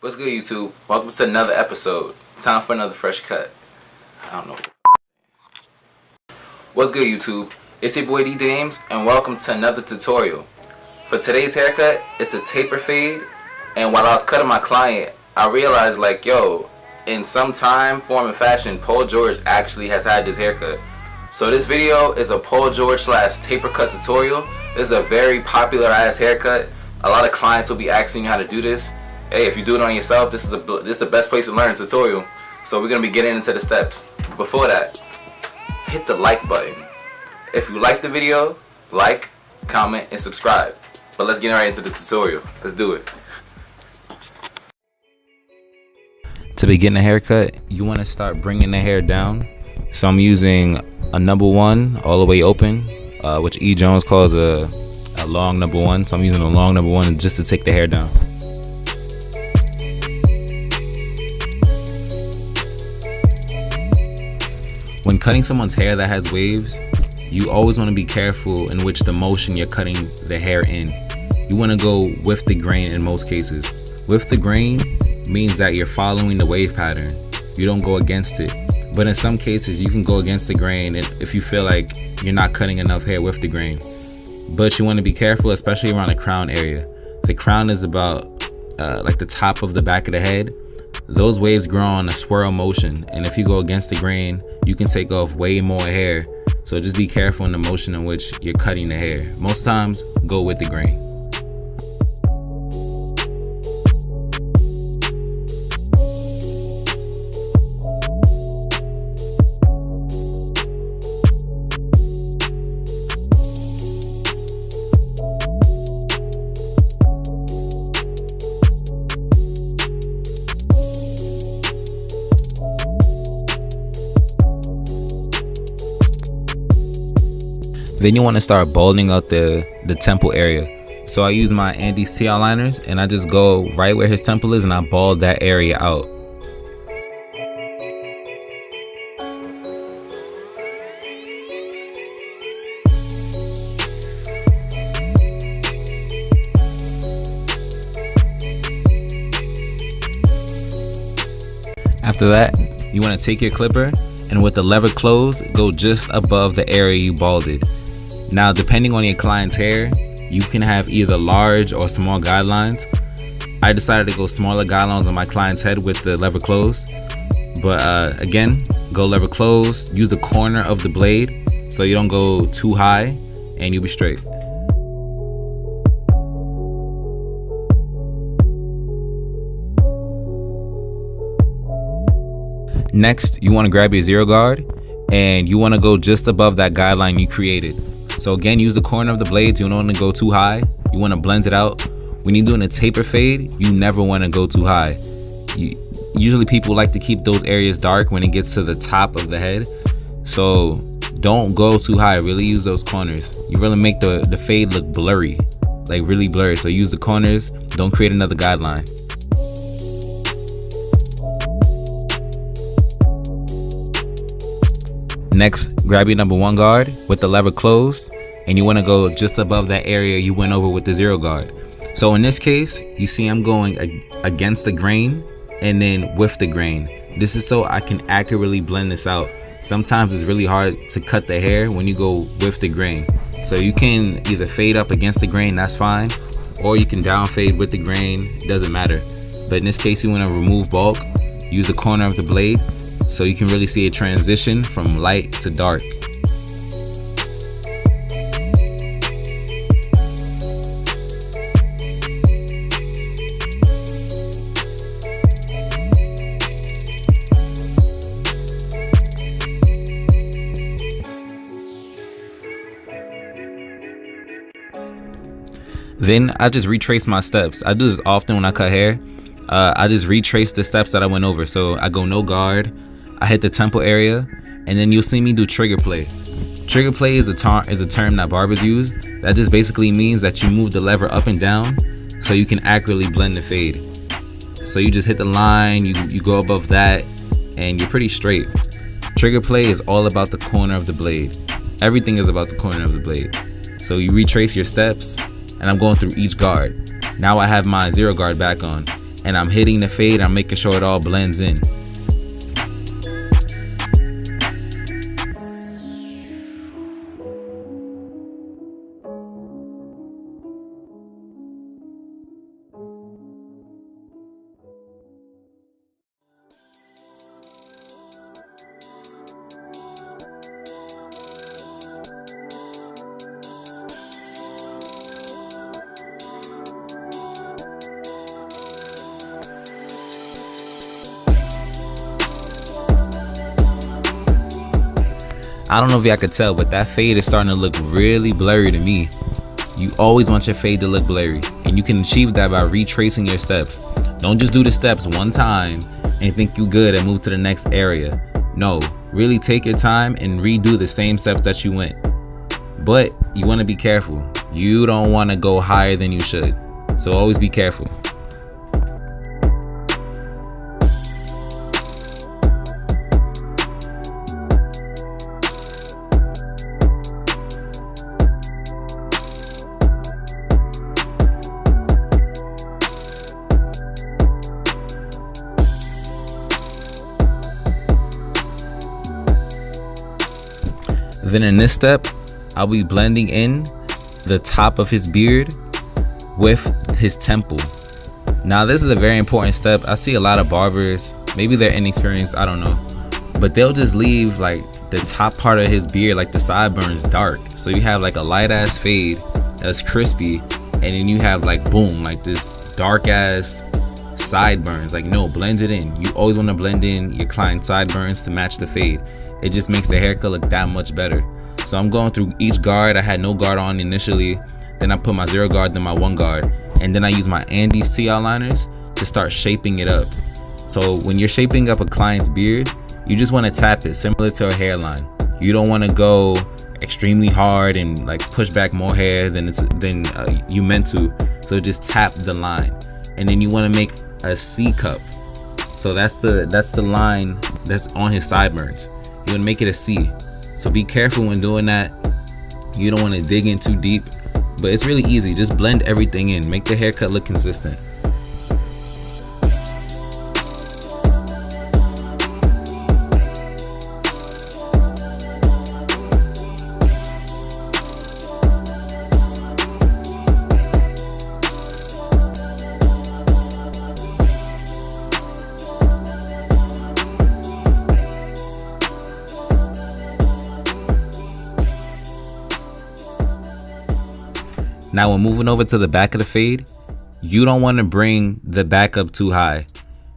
What's good, YouTube? Welcome to another episode. Time for another fresh cut. I don't know. What's good, YouTube? It's your boy D Dames, and welcome to another tutorial. For today's haircut, it's a taper fade, and while I was cutting my client, I realized in some time, form, and fashion, Paul George actually has had this haircut. So this video is a Paul George / taper cut tutorial. This is a very popular ass haircut. A lot of clients will be asking you how to do this. Hey, if you do it on yourself, this is the best place to learn tutorial. So we're gonna be getting into the steps. Before that, hit the like button. If you like the video, like, comment, and subscribe. But let's get right into the tutorial. Let's do it. To begin the haircut, you want to start bringing the hair down. So I'm using a number 1 all the way open, which E. Jones calls a long number 1. So I'm using a long number 1 just to take the hair down. When cutting someone's hair that has waves, you always want to be careful in which the motion you're cutting the hair in. You want to go with the grain in most cases. With the grain means that you're following the wave pattern. You don't go against it. But in some cases, you can go against the grain if you feel like you're not cutting enough hair with the grain. But you want to be careful, especially around the crown area. The crown is about like the top of the back of the head. Those waves grow on a swirl motion, and if you go against the grain, you can take off way more hair. So just be careful in the motion in which you're cutting the hair. Most times, go with the grain. Then you want to start balding out the temple area. So I use my Andy's T liners and I just go right where his temple is and I bald that area out. After that, you want to take your clipper and with the lever closed, go just above the area you balded. Now, depending on your client's hair, you can have either large or small guidelines. I decided to go smaller guidelines on my client's head with the lever closed. But again, go lever closed, use the corner of the blade so you don't go too high and you'll be straight. Next, you want to grab your zero guard and you want to go just above that guideline you created. So again, use the corner of the blades. You don't want to go too high. You want to blend it out. When you're doing a taper fade, you never want to go too high. Usually people like to keep those areas dark when it gets to the top of the head. So don't go too high. Really use those corners. You really make the fade look blurry, like really blurry. So use the corners. Don't create another guideline. Next, grab your number 1 guard with the lever closed and you want to go just above that area you went over with the zero guard. So in this case, you see I'm going against the grain and then with the grain. This is so I can accurately blend this out. Sometimes it's really hard to cut the hair when you go with the grain. So you can either fade up against the grain, that's fine, or you can down fade with the grain, it doesn't matter. But in this case, you want to remove bulk, use the corner of the blade, so you can really see a transition from light to dark. Then I just retrace my steps. I do this often when I cut hair. I just retrace the steps that I went over. So I go no guard, I hit the temple area, and then you'll see me do trigger play. Trigger play is a term that barbers use. That just basically means that you move the lever up and down so you can accurately blend the fade. So you just hit the line, you go above that, and you're pretty straight. Trigger play is all about the corner of the blade. Everything is about the corner of the blade. So you retrace your steps, and I'm going through each guard. Now I have my zero guard back on. and I'm hitting the fade. I'm making sure it all blends in. I don't know if y'all could tell, but that fade is starting to look really blurry to me. You always want your fade to look blurry, and you can achieve that by retracing your steps. Don't just do the steps one time and think you good and move to the next area. No, really take your time and redo the same steps that you went. But you want to be careful. You don't want to go higher than you should. So always be careful. Then in this step, I'll be blending in the top of his beard with his temple. Now this is a very important step. I see a lot of barbers, maybe they're inexperienced, I don't know, but they'll just leave like the top part of his beard, like the sideburns, dark. So you have like a light ass fade that's crispy, and then you have like boom, like this dark ass sideburns. Like no, blend it in. You always want to blend in your client's sideburns to match the fade. It just makes the haircut look that much better. So I'm going through each guard. I had no guard on initially, then I put my 0 guard, then my 1 guard, and then I use my Andes T outliners to start shaping it up. So when you're shaping up a client's beard, you just want to tap it similar to a hairline. You don't want to go extremely hard and like push back more hair than you meant to. So just tap the line, and then you want to make a C cup. So that's the line that's on his sideburns. You want to make it a C. So be careful when doing that. You don't want to dig in too deep, but it's really easy. Just blend everything in. Make the haircut look consistent. Now when moving over to the back of the fade, you don't want to bring the back up too high.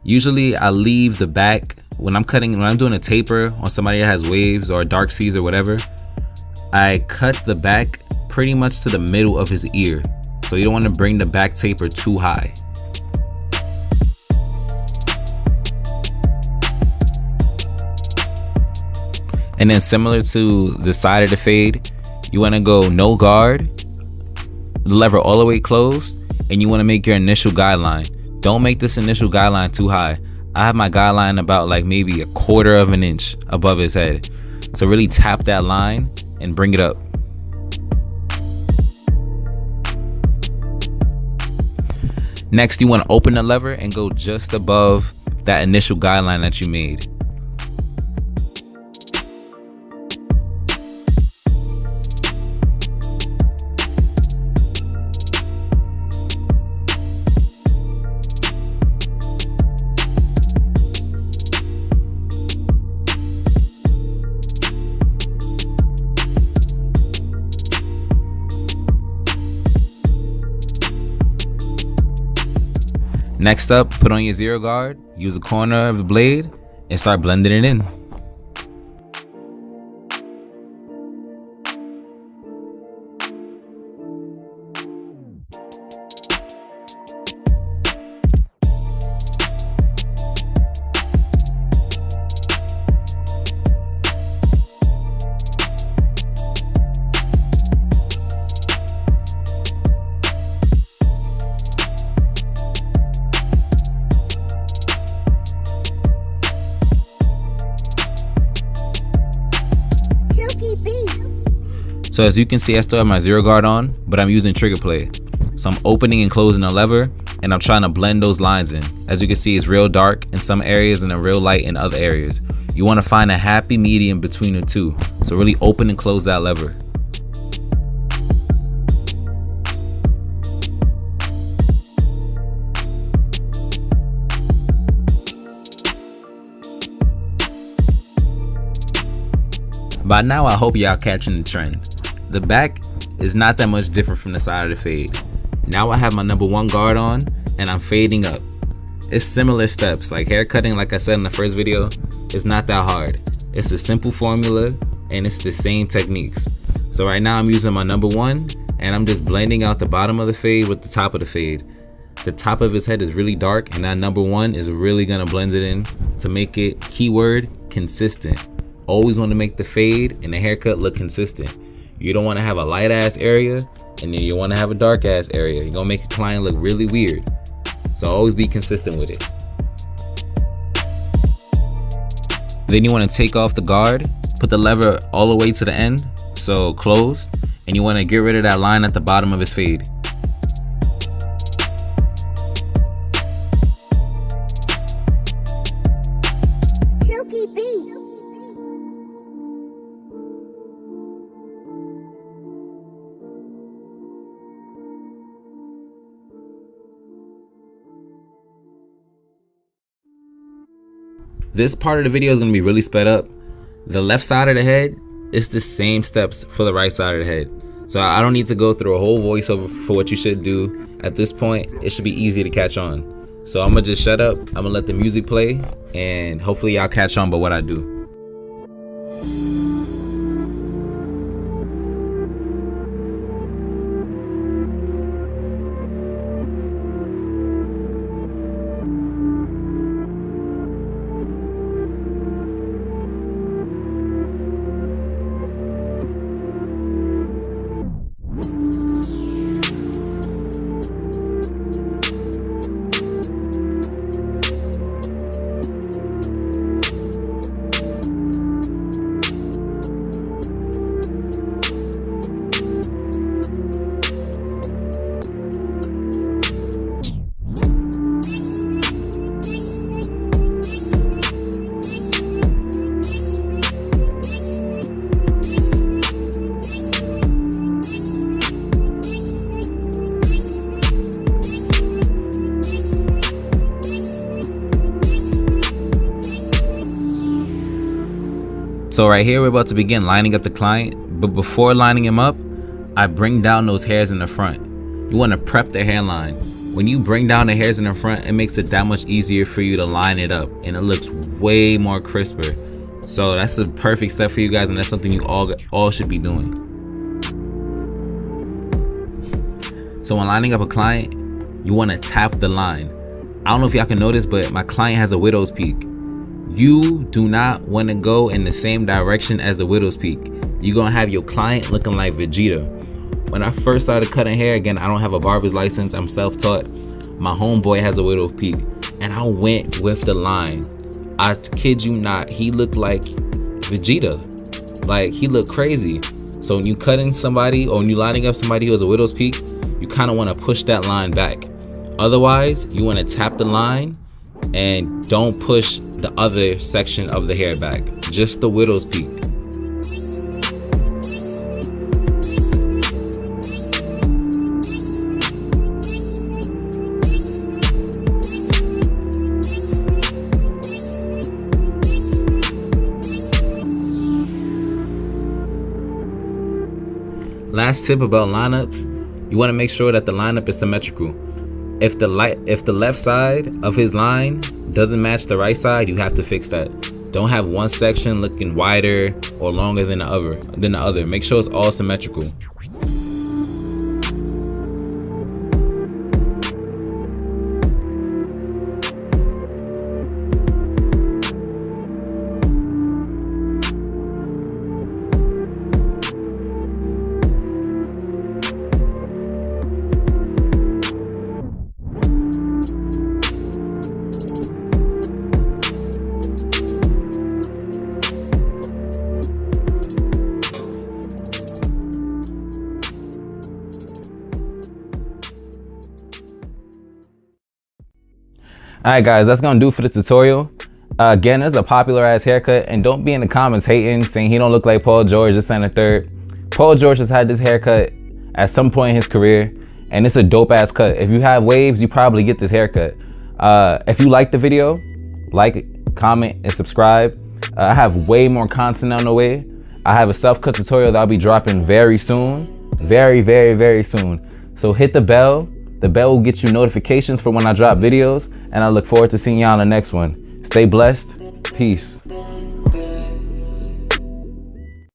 Usually I leave the back when I'm doing a taper on somebody that has waves or dark C's or whatever. I cut the back pretty much to the middle of his ear. So you don't want to bring the back taper too high. And then similar to the side of the fade, you want to go no guard, the lever all the way closed, and you want to make your initial guideline. Don't make this initial guideline too high. I have my guideline about like maybe 1/4 of an inch above his head. So really tap that line and bring it up. Next, you want to open the lever and go just above that initial guideline that you made. Next up, put on your 0 guard, use a corner of the blade, and start blending it in. So as you can see, I still have my 0 guard on, but I'm using trigger play. So I'm opening and closing the lever, and I'm trying to blend those lines in. As you can see, it's real dark in some areas and then real light in other areas. You want to find a happy medium between the two. So really open and close that lever. By now, I hope y'all catching the trend. The back is not that much different from the side of the fade. Now I have my number 1 guard on and I'm fading up. It's similar steps, like haircutting, like I said in the first video, it's not that hard. It's a simple formula and it's the same techniques. So right now I'm using my number 1 and I'm just blending out the bottom of the fade with the top of the fade. The top of his head is really dark and that number 1 is really gonna blend it in to make it, keyword, consistent. Always want to make the fade and the haircut look consistent. You don't want to have a light ass area and then you want to have a dark ass area. You're gonna make a client look really weird. So always be consistent with it. Then you want to take off the guard, put the lever all the way to the end, so closed, and you want to get rid of that line at the bottom of his fade. Chuki beat. This part of the video is going to be really sped up. The left side of the head is the same steps for the right side of the head. So I don't need to go through a whole voiceover for what you should do. At this point, it should be easy to catch on. So I'm going to just shut up. I'm going to let the music play and hopefully y'all catch on by what I do. So right here, we're about to begin lining up the client, but before lining him up, I bring down those hairs in the front. You want to prep the hairline. When you bring down the hairs in the front, it makes it that much easier for you to line it up, and it looks way more crisper. So that's a perfect step for you guys, and that's something you all should be doing. So when lining up a client, you want to tap the line. I don't know if y'all can notice, but my client has a widow's peak. You do not want to go in the same direction as the widow's peak. You're gonna have your client looking like Vegeta. When I first started cutting hair, again, I don't have a barber's license, I'm self-taught. My homeboy has a widow's peak, and I went with the line. I kid you not, he looked like Vegeta. Like, he looked crazy. So when you cutting somebody or when you lining up somebody who has a widow's peak, you kind of want to push that line back. Otherwise, you want to tap the line and don't push the other section of the hair back, just the widow's peak. Last tip about lineups, you want to make sure that the lineup is symmetrical. If the left side of his line doesn't match the right side, you have to fix that. Don't have one section looking wider or longer than the other. Make sure it's all symmetrical. Alright guys, that's gonna do for the tutorial. Again, this is a popular ass haircut, and don't be in the comments hating, saying he don't look like Paul George, this and the third. Paul George has had this haircut at some point in his career, and it's a dope ass cut. If you have waves, you probably get this haircut. If you like the video, like, comment, and subscribe. I have way more content on the way. I have a self-cut tutorial that I'll be dropping very soon. Very soon. So hit the bell. The bell will get you notifications for when I drop videos, and I look forward to seeing y'all on the next one. Stay blessed. Peace.